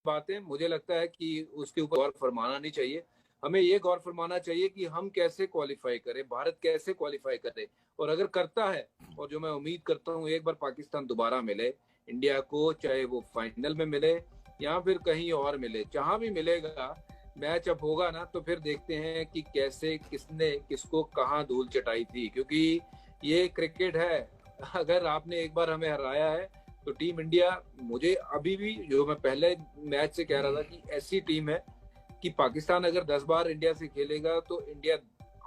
बात है, मुझे लगता है कि उसके ऊपर गौर फरमाना नहीं चाहिए। हमें ये गौर फरमाना चाहिए कि हम कैसे क्वालिफाई करें, भारत कैसे क्वालिफाई करे, और अगर करता है, और जो मैं उम्मीद करता हूँ एक बार पाकिस्तान दोबारा मिले इंडिया को, चाहे वो फाइनल में मिले या फिर कहीं और मिले, जहां भी मिलेगा मैच अब होगा ना, तो फिर देखते हैं कि कैसे किसने किसको कहाँ धूल चटाई थी, क्योंकि ये क्रिकेट है। अगर आपने एक बार हमें हराया है तो टीम इंडिया, मुझे अभी भी, जो मैं पहले मैच से कह रहा था कि ऐसी टीम है कि पाकिस्तान अगर 10 बार इंडिया से खेलेगा तो इंडिया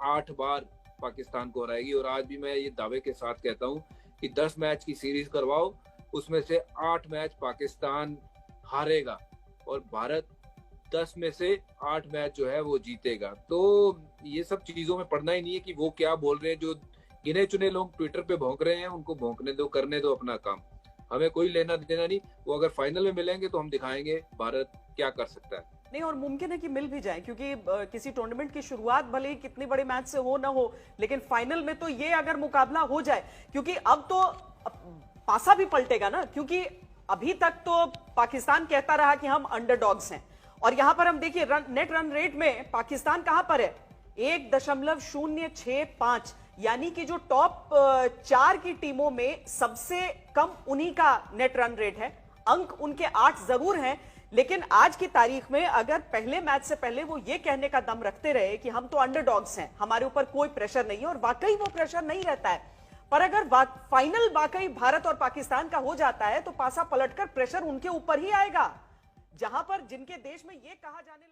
8 बार पाकिस्तान को हराएगी। और आज भी मैं ये दावे के साथ कहता हूँ कि 10 मैच की सीरीज करवाओ, उसमें से 8 मैच पाकिस्तान हारेगा और भारत 10 में से 8 मैच जो है वो जीतेगा। तो ये सब चीजों में पढ़ना ही नहीं है कि वो क्या बोल रहे हैं। जो गिने चुने लोग ट्विटर पे भौंक रहे हैं, उनको भौंकने दो, करने दो अपना काम, हमें कोई लेना देना नहीं। वो अगर फाइनल में मिलेंगे तो हम दिखाएंगे भारत क्या कर सकता है। नहीं, और मुमकिन है कि मिल भी जाए, क्योंकि किसी टूर्नामेंट की शुरुआत भले ही कितनी बड़े मैच से हो ना हो, लेकिन फाइनल में तो ये अगर मुकाबला हो जाए, क्योंकि अब तो पासा भी पलटेगा ना, क्योंकि अभी तक तो पाकिस्तान कहता रहा कि हम अंडरडॉग्स हैं, और यहां पर हम देखिए नेट रन रेट में पाकिस्तान कहां पर है, 1.065, यानी कि जो टॉप 4 की टीमों में सबसे कम उन्हीं का नेट रन रेट है। अंक उनके 8 जरूर हैं, लेकिन आज की तारीख में अगर पहले मैच से पहले वो ये कहने का दम रखते रहे कि हम तो अंडरडॉग्स हैं, हमारे ऊपर कोई प्रेशर नहीं है, और वाकई वो प्रेशर नहीं रहता है, पर अगर फाइनल वाकई भारत और पाकिस्तान का हो जाता है तो पासा पलटकर प्रेशर उनके ऊपर ही आएगा, जहां पर जिनके देश में ये कहा जाने